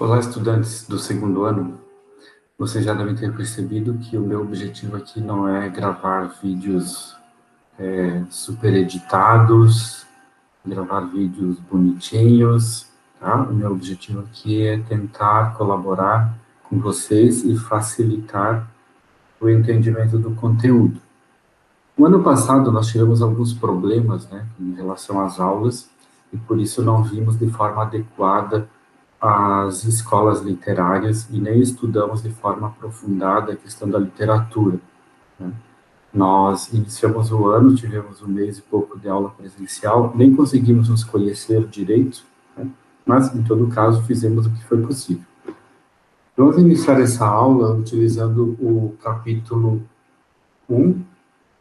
Olá, estudantes do segundo ano. Vocês já devem ter percebido que o meu objetivo aqui não é gravar vídeos super editados, gravar vídeos bonitinhos, tá? O meu objetivo aqui é tentar colaborar com vocês e facilitar o entendimento do conteúdo. No ano passado, nós tivemos alguns problemas, né, em relação às aulas, e por isso não vimos de forma adequada as escolas literárias e nem estudamos de forma aprofundada a questão da literatura, né? Nós iniciamos o ano, tivemos um mês e pouco de aula presencial, nem conseguimos nos conhecer direito, né? Mas, em todo caso, fizemos o que foi possível. Vamos iniciar essa aula utilizando o capítulo 1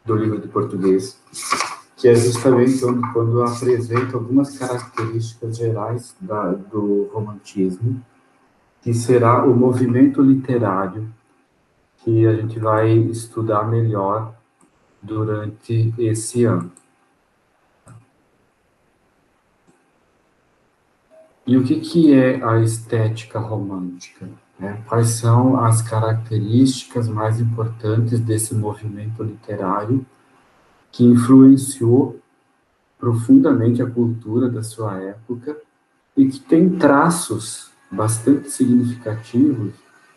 do livro de português, que é justamente quando apresenta algumas características gerais do romantismo, que será o movimento literário que a gente vai estudar melhor durante esse ano. E o que é a estética romântica, né? Quais são as características mais importantes desse movimento literário que influenciou profundamente a cultura da sua época e que tem traços bastante significativos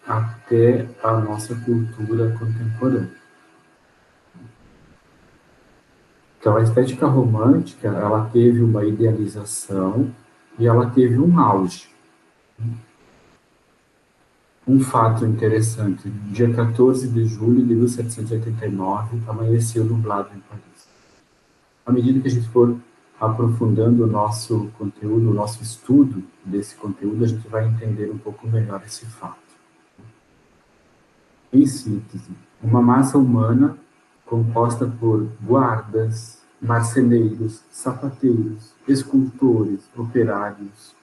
até a nossa cultura contemporânea. Então, a estética romântica, ela teve uma idealização e ela teve um auge. Um fato interessante, no dia 14 de julho de 1789, amanheceu nublado em Paris. À medida que a gente for aprofundando o nosso conteúdo, o nosso estudo desse conteúdo, a gente vai entender um pouco melhor esse fato. Em síntese, uma massa humana composta por guardas, marceneiros, sapateiros, escultores, operários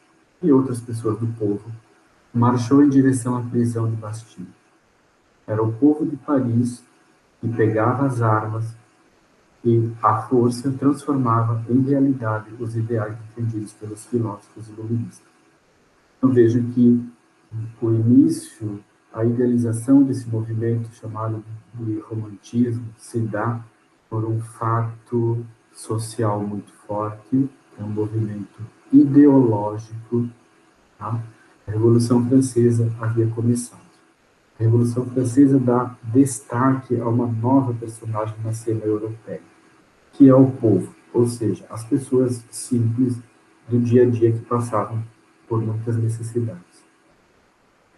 e outras pessoas do povo, marchou em direção à prisão de Bastille. Era o povo de Paris que pegava as armas e, à força, transformava em realidade os ideais defendidos pelos filósofos iluministas. Então vejam que o início, a idealização desse movimento chamado de romantismo se dá por um fato social muito forte, é um movimento ideológico, tá? A Revolução Francesa havia começado. A Revolução Francesa dá destaque a uma nova personagem na cena europeia, que é o povo, ou seja, as pessoas simples do dia a dia que passavam por muitas necessidades.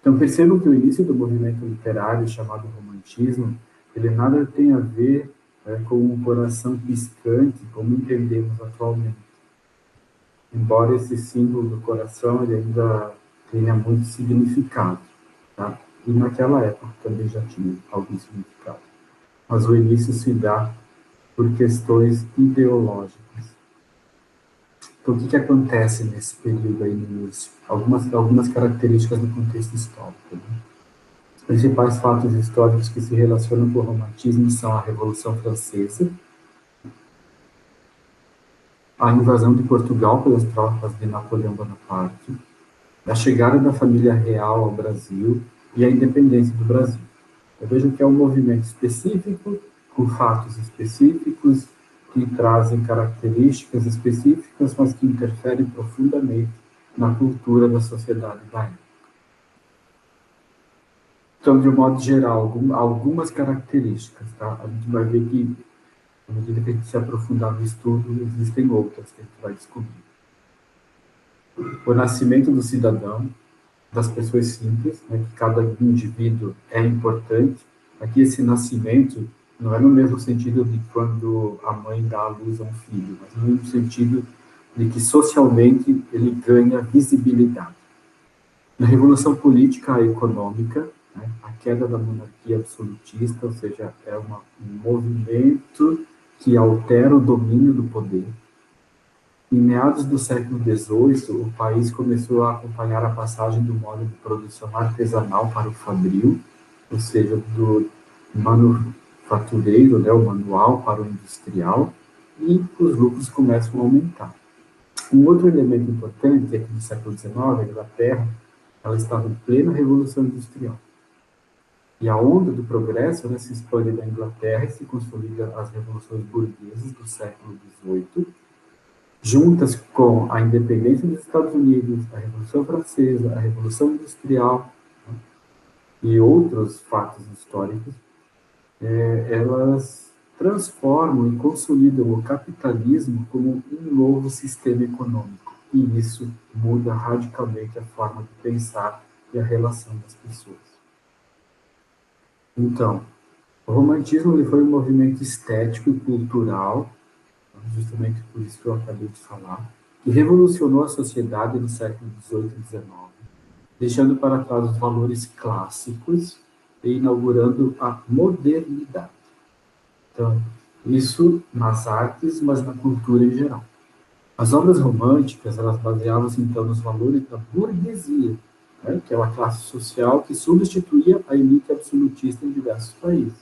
Então, percebam que o início do movimento literário chamado romantismo, ele nada tem a ver com um coração piscante, como entendemos atualmente. Embora esse símbolo do coração ele ainda tenha muito significado, tá? E naquela época também já tinha algum significado. Mas o início se dá por questões ideológicas. Então, o que acontece nesse período aí no início? Algumas características do contexto histórico, né? Os principais fatos históricos que se relacionam com o romantismo são a Revolução Francesa, a invasão de Portugal pelas tropas de Napoleão Bonaparte, a chegada da família real ao Brasil e a independência do Brasil. Eu vejo que é um movimento específico, com fatos específicos, que trazem características específicas, mas que interferem profundamente na cultura da sociedade da época. Então, de um modo geral, algumas características, tá? A gente vai ver que, à medida que a gente se aprofundar no estudo, existem outras que a gente vai descobrir. O nascimento do cidadão, das pessoas simples, né, que cada indivíduo é importante. Aqui esse nascimento não é no mesmo sentido de quando a mãe dá à luz a um filho, mas no sentido de que socialmente ele ganha visibilidade. Na Revolução Política e Econômica, né, a queda da monarquia absolutista, ou seja, é um movimento que altera o domínio do poder. Em meados do século XVIII, o país começou a acompanhar a passagem do modo de produção artesanal para o fabril, ou seja, do manufatureiro, né, o manual, para o industrial, e os lucros começam a aumentar. Um outro elemento importante é que no século XIX, a Inglaterra ela estava em plena Revolução Industrial. E a onda do progresso, né, se expande da Inglaterra e se consolida as revoluções burguesas do século XVIII, juntas com a independência dos Estados Unidos, a Revolução Francesa, a Revolução Industrial, né, e outros fatos históricos, elas transformam e consolidam o capitalismo como um novo sistema econômico. E isso muda radicalmente a forma de pensar e a relação das pessoas. Então, o romantismo ele foi um movimento estético e cultural, justamente por isso que eu acabei de falar, que revolucionou a sociedade no século XVIII e XIX, deixando para trás os valores clássicos e inaugurando a modernidade. Então, isso nas artes, mas na cultura em geral. As obras românticas, elas baseavam-se, então, nos valores da burguesia, né, que é uma classe social que substituía a elite absolutista em diversos países.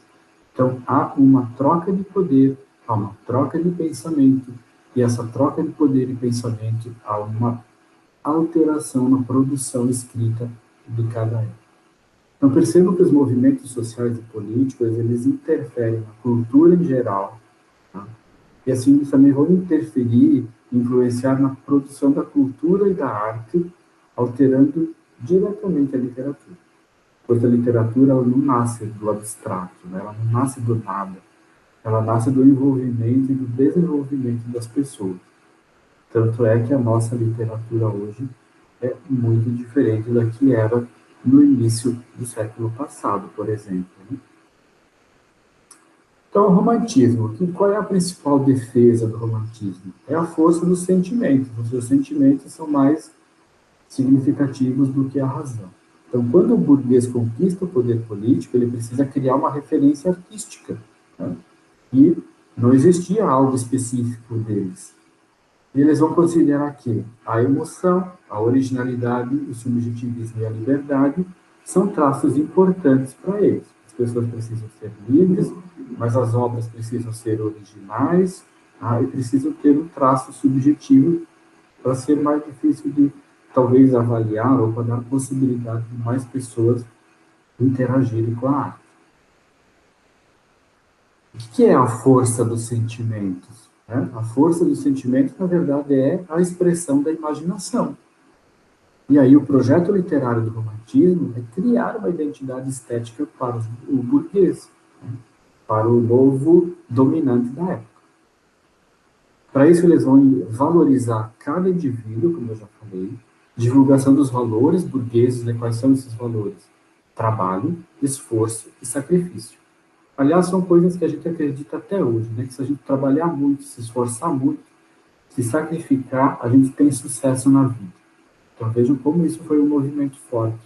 Então, há uma troca de poder, há uma troca de pensamento, e essa troca de poder e pensamento há uma alteração na produção escrita de cada época. Então, percebo que os movimentos sociais e políticos, eles interferem na cultura em geral, tá? E assim também vão interferir, influenciar na produção da cultura e da arte, alterando diretamente a literatura. Pois a literatura ela não nasce do abstrato, né? Ela não nasce do nada, ela nasce do envolvimento e do desenvolvimento das pessoas. Tanto é que a nossa literatura hoje é muito diferente da que era no início do século passado, por exemplo, né? Então, o romantismo, qual é a principal defesa do romantismo? É a força dos sentimentos. Os seus sentimentos são mais significativos do que a razão. Então, quando o burguês conquista o poder político, ele precisa criar uma referência artística, né? E não existia algo específico deles. E eles vão considerar que a emoção, a originalidade, o subjetivismo e a liberdade são traços importantes para eles. As pessoas precisam ser livres, mas as obras precisam ser originais, e precisam ter um traço subjetivo para ser mais difícil de, talvez, avaliar ou para dar possibilidade de mais pessoas interagirem com a arte. O que é a força dos sentimentos? A força dos sentimentos, na verdade, é a expressão da imaginação. E aí o projeto literário do romantismo é criar uma identidade estética para o burguês, né? Para o novo dominante da época. Para isso, eles vão valorizar cada indivíduo, como eu já falei, divulgação dos valores burgueses, né? Quais são esses valores? Trabalho, esforço e sacrifício. Aliás, são coisas que a gente acredita até hoje, né? Que se a gente trabalhar muito, se esforçar muito, se sacrificar, a gente tem sucesso na vida. Então vejam como isso foi um movimento forte.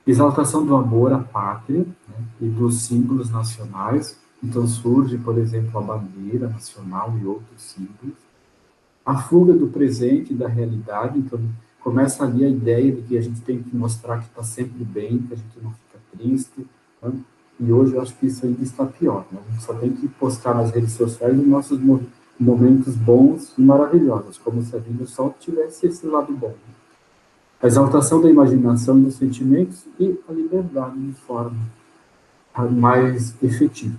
Exaltação do amor à pátria, né, e dos símbolos nacionais. Então surge, por exemplo, a bandeira nacional e outros símbolos. A fuga do presente e da realidade. Então começa ali a ideia de que a gente tem que mostrar que está sempre bem, que a gente não fica triste, né? E hoje eu acho que isso ainda está pior, né? A gente só tem que postar nas redes sociais os nossos momentos bons e maravilhosos, como se a vida só tivesse esse lado bom. A exaltação da imaginação e dos sentimentos e a liberdade de forma mais efetiva.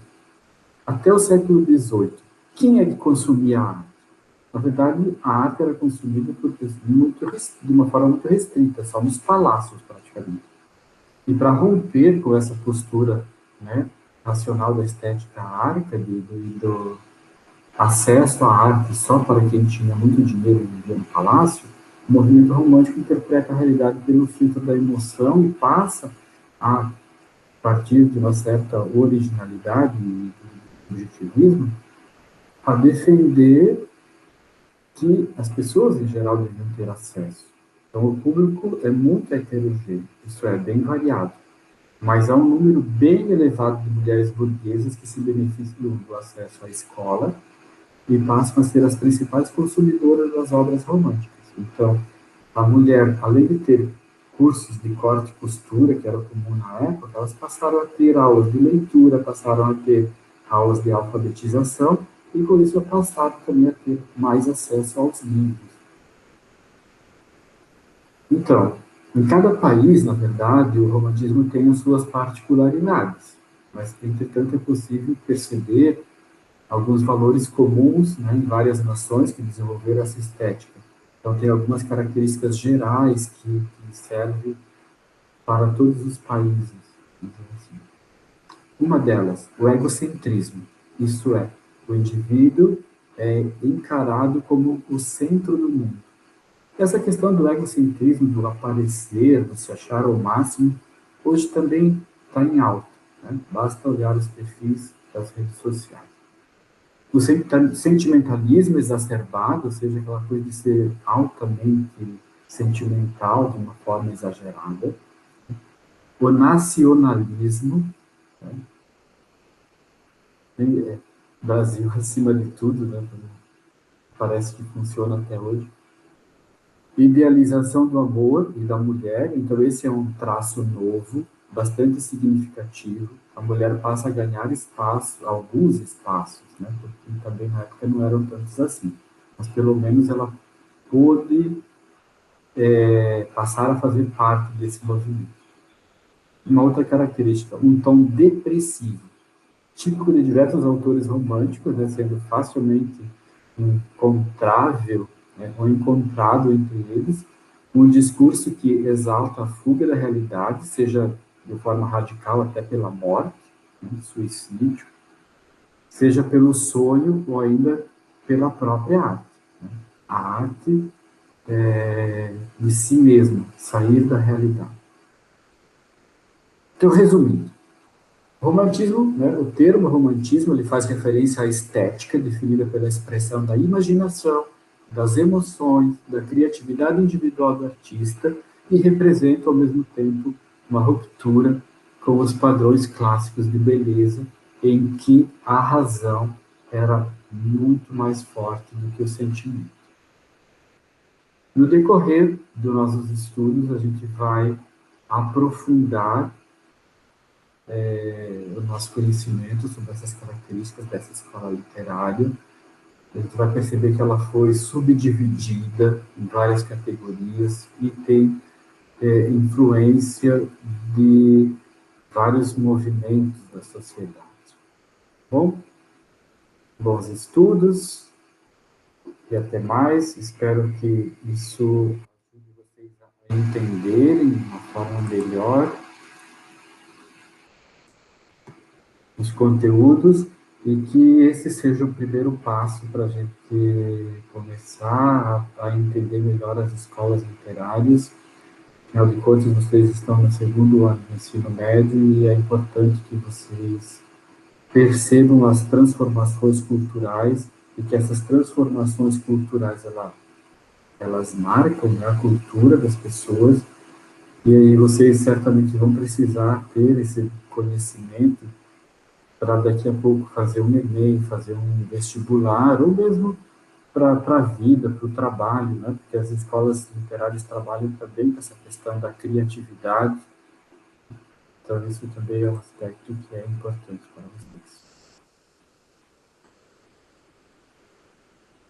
Até o século XVIII, quem é que consumia a arte? Na verdade, a arte era consumida de uma forma muito restrita, só nos palácios, praticamente. E para romper com essa postura, né, racional da estética árica, do acesso à arte só para quem tinha muito dinheiro e vivia no palácio, o movimento romântico interpreta a realidade pelo filtro da emoção e passa, a partir de uma certa originalidade e subjetivismo, a defender que as pessoas, em geral, deviam ter acesso. Então, o público é muito heterogêneo, isso é, bem variado, mas há um número bem elevado de mulheres burguesas que se beneficiam do acesso à escola e passam a ser as principais consumidoras das obras românticas. Então, a mulher, além de ter cursos de corte e costura, que era comum na época, elas passaram a ter aulas de leitura, passaram a ter aulas de alfabetização, e com isso passaram também a ter mais acesso aos livros. Então, Em cada país, na verdade, o romantismo tem as suas particularidades, mas, entretanto, é possível perceber alguns valores comuns, né, em várias nações que desenvolveram essa estética. Então, tem algumas características gerais que servem para todos os países. Assim. Uma delas, o egocentrismo, isso é, o indivíduo é encarado como o centro do mundo. Essa questão do egocentrismo, do aparecer, do se achar ao máximo, hoje também está em alta. Né? Basta olhar os perfis das redes sociais. O sentimentalismo exacerbado, ou seja, aquela coisa de ser altamente sentimental de uma forma exagerada. O nacionalismo, né? Brasil acima de tudo, né? Parece que funciona até hoje. Idealização do amor e da mulher, então esse é um traço novo, bastante significativo. A mulher passa a ganhar espaço, alguns espaços, né? Porque também na época não eram tantos assim. Mas pelo menos ela pôde passar a fazer parte desse movimento. Uma outra característica, um tom depressivo, típico de diversos autores românticos, né, sendo facilmente encontrável, né, ou encontrado entre eles, um discurso que exalta a fuga da realidade, seja de forma radical até pela morte, né, suicídio, seja pelo sonho ou ainda pela própria arte. Né? A arte de si mesma, sair da realidade. Então, resumindo, romantismo, né, o termo romantismo, ele faz referência à estética definida pela expressão da imaginação, das emoções, da criatividade individual do artista e representa, ao mesmo tempo, uma ruptura com os padrões clássicos de beleza em que a razão era muito mais forte do que o sentimento. No decorrer dos nossos estudos, a gente vai aprofundar o nosso conhecimento sobre essas características dessa escola literária. A gente vai perceber que ela foi subdividida em várias categorias e tem influência de vários movimentos da sociedade. Bom, bons estudos e até mais. Espero que isso ajude vocês a entenderem de uma forma melhor os conteúdos e que esse seja o primeiro passo para a gente começar a entender melhor as escolas literárias. Afinal de contas, vocês estão no segundo ano do ensino médio e é importante que vocês percebam as transformações culturais e que essas transformações culturais elas marcam, né, a cultura das pessoas e aí vocês certamente vão precisar ter esse conhecimento para daqui a pouco fazer um Enem, fazer um vestibular, ou mesmo para a vida, para o trabalho, né? Porque as escolas literárias trabalham também com essa questão da criatividade, então isso também é um aspecto que é importante para vocês.